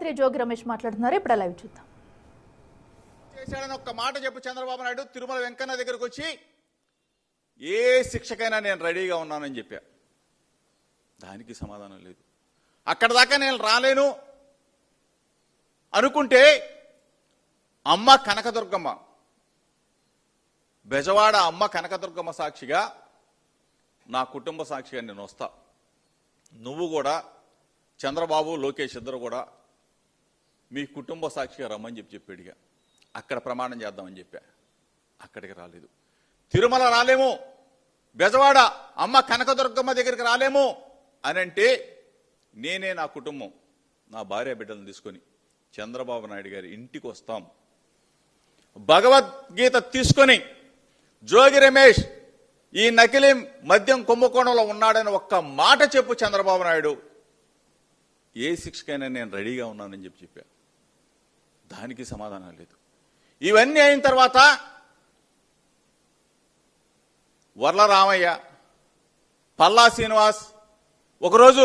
మంత్రి జోగి రమేష్ మాట్లాడుతున్నారు. ఇప్పుడు లైవ్ చూద్దాం. చేశాడని ఒక్క మాట చెప్పు చంద్రబాబు నాయుడు. తిరుమల వెంకన్న దగ్గరకు వచ్చి ఏ శిక్షకైనా నేను రెడీగా ఉన్నానని చెప్పా. దానికి సమాధానం లేదు. అక్కడ దాకా నేను రాలేను అనుకుంటే అమ్మ కనకదుర్గమ్మ, బెజవాడ అమ్మ కనకదుర్గమ్మ సాక్షిగా, నా కుటుంబ సాక్షిగా నేను వస్తా. నువ్వు కూడా చంద్రబాబు లోకేష్ ఇద్దరు కూడా మీ కుటుంబ సాక్షిగా రమ్మని చెప్పాడుగా. అక్కడ ప్రమాణం చేద్దామని చెప్పా. అక్కడికి రాలేదు. తిరుమల రాలేము, బెజవాడ అమ్మ కనకదుర్గమ్మ దగ్గరికి రాలేము అని అంటే నేనే నా కుటుంబం, నా భార్య బిడ్డలను తీసుకొని చంద్రబాబు నాయుడు గారి ఇంటికి వస్తాం. భగవద్గీత తీసుకొని జోగి రమేష్ ఈ నకిలీ మద్యం కుంభకోణంలో ఉన్నాడని ఒక్క మాట చెప్పు చంద్రబాబు నాయుడు, ఏ శిక్షకైనా నేను రెడీగా ఉన్నానని చెప్పా. దానికి సమాధానం లేదు. ఇవన్నీ అయిన తర్వాత వర్ల రామయ్య, పల్లా శ్రీనివాస్ ఒకరోజు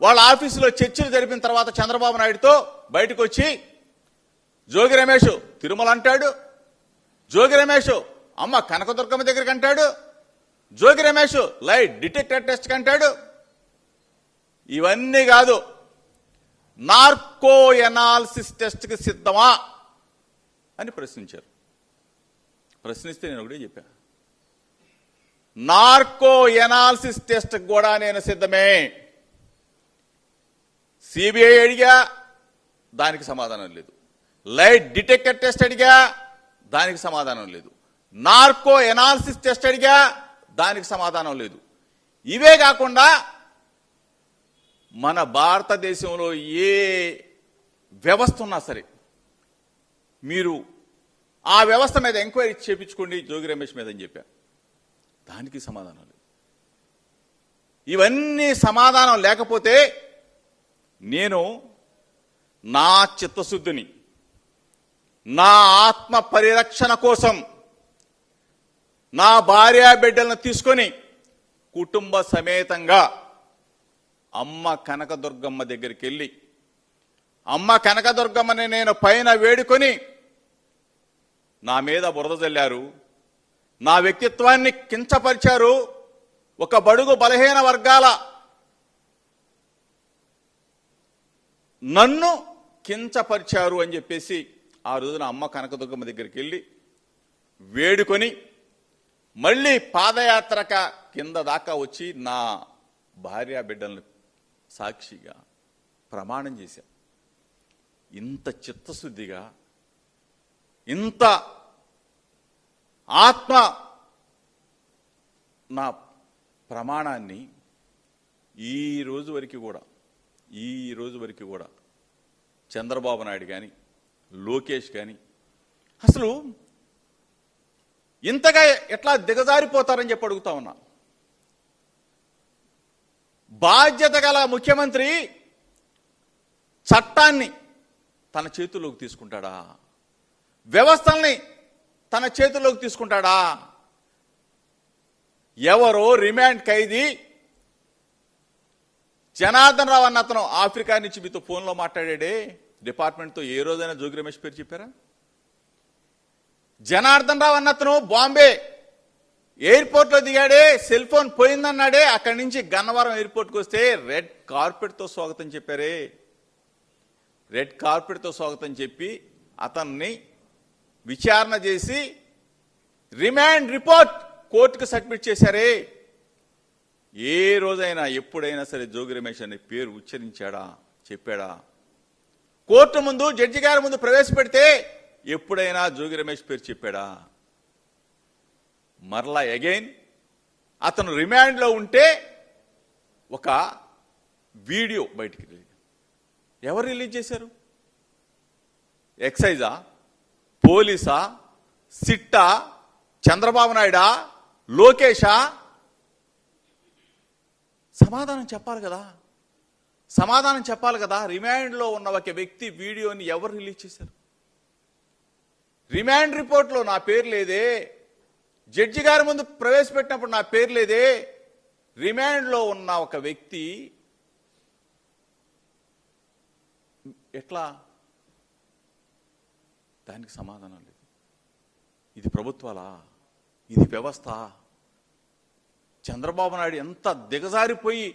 వాళ్ళ ఆఫీసులో చర్చలు జరిపిన తర్వాత చంద్రబాబు నాయుడుతో బయటకు వచ్చి జోగి రమేష్ తిరుమల అంటాడు, జోగి రమేష్ అమ్మ కనకదుర్గమ్మ దగ్గరికి అంటాడు, Jogi Ramesh light detector test అంటాడు. ఇవన్నీ కాదు, నార్కో ఎనాలిసిస్ టెస్ట్కి సిద్ధమా అని ప్రశ్నించారు. ప్రశ్నిస్తే నేను ఒకటే చెప్పా, నార్కో ఎనాలిసిస్ టెస్ట్ కూడా నేను సిద్ధమే. సిబిఐ అడిగా, దానికి సమాధానం లేదు. లైట్ డిటెక్టర్ టెస్ట్ అడిగా, దానికి సమాధానం లేదు. నార్కో ఎనాలిసిస్ టెస్ట్ అడిగా, దానికి సమాధానం లేదు. ఇవే కాకుండా మన భారతదేశంలో ఏ వ్యవస్థ ఉన్నా సరే మీరు ఆ వ్యవస్థ మీద ఎంక్వైరీ చేయించుకోండి జోగి రమేష్ మీద అని చెప్పా. దానికి సమాధానం లేదు. ఇవన్నీ సమాధానం లేకపోతే నేను నా చిత్తశుద్ధిని, నా ఆత్మ పరిరక్షణ కోసం నా భార్య బిడ్డలను తీసుకొని కుటుంబ సమేతంగా అమ్మ కనకదుర్గమ్మ దగ్గరికి వెళ్ళి, అమ్మ కనకదుర్గమ్మని నేను పైన వేడుకొని, నా మీద బురద జల్లారు, నా వ్యక్తిత్వాన్ని కించపరిచారు, ఒక బడుగు బలహీన వర్గాల నన్ను కించపరిచారు అని చెప్పేసి ఆ రోజున అమ్మ కనకదుర్గమ్మ దగ్గరికి వెళ్ళి వేడుకొని మళ్ళీ పాదయాత్రక కింద దాకా వచ్చి నా భార్య బిడ్డలను సాక్షిగా ప్రమాణం చేశాం. ఇంత చిత్తశుద్ధిగా, ఇంత ఆత్మ నా ప్రమాణాన్ని ఈ రోజు వరకు కూడా చంద్రబాబు నాయుడు కానీ లోకేష్ కానీ అసలు ఇంతగా ఎట్లా దిగజారిపోతారని చెప్పి అడుగుతా ఉన్నా. బాధ్యత గల ముఖ్యమంత్రి చట్టాన్ని తన చేతుల్లోకి తీసుకుంటాడా? వ్యవస్థల్ని తన చేతుల్లోకి తీసుకుంటాడా? ఎవరో రిమాండ్ ఖైదీ జనార్దన్ రావు అన్న అతను ఆఫ్రికా నుంచి మీతో ఫోన్లో మాట్లాడాడే, డిపార్ట్మెంట్తో ఏ రోజైనా జోగి రమేష్ పేరు చెప్పారా? జనార్దన్ రావు అన్న అతను బాంబే ఎయిర్పోర్ట్లో దిగాడే, సెల్ ఫోన్ పోయిందన్నాడే, అక్కడి నుంచి గన్నవరం ఎయిర్పోర్ట్కి వస్తే రెడ్ కార్పెట్తో స్వాగతం చెప్పారే. రెడ్ కార్పెట్తో స్వాగతం చెప్పి అతన్ని విచారణ చేసి రిమాండ్ రిపోర్ట్ కోర్టుకు సబ్మిట్ చేశారే. ఏ రోజైనా ఎప్పుడైనా సరే జోగి రమేష్ అనే పేరు ఉచ్చరించాడా, చెప్పాడా? కోర్టు ముందు జడ్జి గారి ముందు ప్రవేశపెడితే ఎప్పుడైనా జోగి రమేష్ పేరు చెప్పాడా? మరలా అగైన్ అతను రిమాండ్లో ఉంటే ఒక వీడియో బయటికి ఎవరు రిలీజ్ చేశారు? ఎక్సైజా, పోలీసా, సిట్టా, చంద్రబాబు నాయుడా, లోకేషా? సమాధానం చెప్పాలి కదా. రిమాండ్లో ఉన్న ఒక వ్యక్తి వీడియోని ఎవరు రిలీజ్ చేశారు? రిమాండ్ రిపోర్ట్లో నా పేరు లేదే, జడ్జి గారి ముందు ప్రవేశపెట్టినప్పుడు నా పేరు లేదే. రిమాండ్లో ఉన్న ఒక వ్యక్తి ఎట్లా? దానికి సమాధానం లేదు. ఇది ప్రభుత్వాలా? ఇది వ్యవస్థ? చంద్రబాబు నాయుడు ఎంత దిగజారిపోయి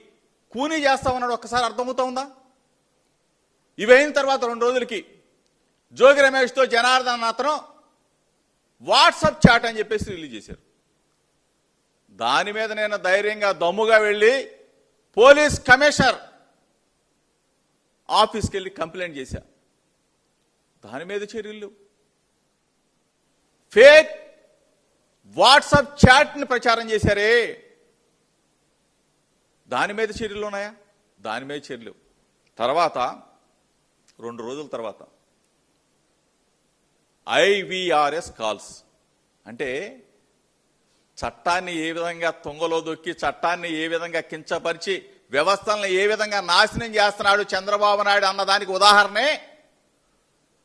కూనీ చేస్తా ఉన్నాడు ఒక్కసారి అర్థమవుతా ఉందా? ఇవైన తర్వాత 2 రోజులకి జోగి రమేష్తో జనార్దన్ అతను వాట్సాప్ చాట్ అని చెప్పేసి రిలీజ్ చేశారు. దాని మీద నేను ధైర్యంగా దమ్ముగా వెళ్ళి పోలీస్ కమిషనర్ ఆఫీస్కి వెళ్ళి కంప్లైంట్ చేశా. దాని మీద చర్యలు. ఫేక్ వాట్సాప్ చాట్ని ప్రచారం చేశారే, దాని మీద చర్యలు ఉన్నాయా? దాని మీద చర్యలు. తర్వాత 2 రోజుల తర్వాత IVRS కాల్స్, అంటే చట్టాన్ని ఏ విధంగా తుంగలో దొక్కి, చట్టాన్ని ఏ విధంగా కించపరిచి, వ్యవస్థలను ఏ విధంగా నాశనం చేస్తున్నాడు చంద్రబాబు నాయుడు అన్నదానికి ఉదాహరణే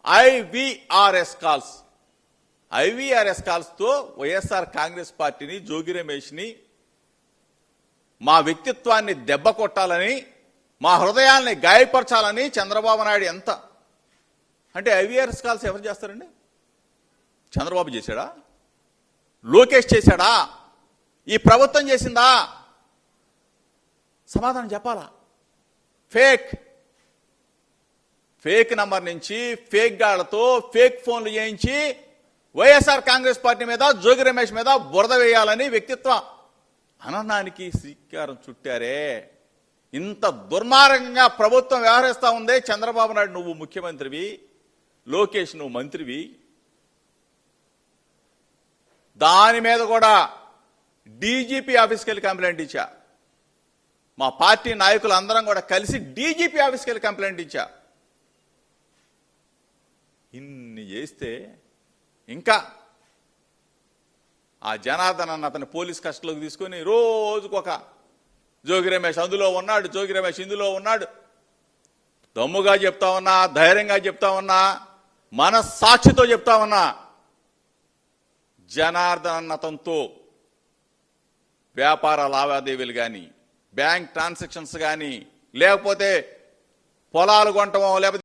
IVRS కాల్స్. IVRS కాల్స్తో వైఎస్ఆర్ కాంగ్రెస్ పార్టీని, జోగి రమేష్ని, మా వ్యక్తిత్వాన్ని దెబ్బ కొట్టాలని, మా హృదయాల్ని గాయపరచాలని చంద్రబాబు నాయుడు ఎంత అంటే IVRS కాల్స్ ఎవరు చేస్తారండి? చంద్రబాబు చేశాడా? లోకేష్ చేశాడా? ఈ ప్రభుత్వం చేసిందా? సమాధానం చెప్పాలా? ఫేక్ నంబర్ నుంచి ఫేక్ గాళ్లతో ఫేక్ ఫోన్లు చేయించి వైఎస్ఆర్ కాంగ్రెస్ పార్టీ మీద, జోగి రమేష్ మీద బురద వేయాలని వ్యక్తిత్వ అననానికి శ్రీకారం చుట్టారే. ఇంత దుర్మార్గంగా ప్రభుత్వం వ్యవహరిస్తా ఉందే. చంద్రబాబు నాయుడు నువ్వు ముఖ్యమంత్రివి, లోకేష్ నువ్వు మంత్రివి. దాని మీద కూడా డీజీపీ ఆఫీస్కి వెళ్ళి కంప్లైంట్ ఇచ్చా. మా పార్టీ నాయకులు అందరం కూడా కలిసి డీజీపీ ఆఫీస్కి వెళ్ళి కంప్లైంట్ ఇచ్చా. ఇన్ని చేస్తే ఇంకా ఆ జనార్దన్ అన్న అతని పోలీస్ కస్టడీలోకి తీసుకొని రోజుకొక జోగి రమేష్ అందులో ఉన్నాడు, జోగి రమేష్ ఇందులో ఉన్నాడు. దమ్ముగా చెప్తా ఉన్నా, ధైర్యంగా చెప్తా ఉన్నా, మనస్సాక్షితో చెప్తా ఉన్నా, జనార్దన్ అన్న అతనితో వ్యాపార లావాదేవీలు కానీ, బ్యాంక్ ట్రాన్సాక్షన్స్ కానీ, లేకపోతే పొలాలు కొనటమో, లేకపోతే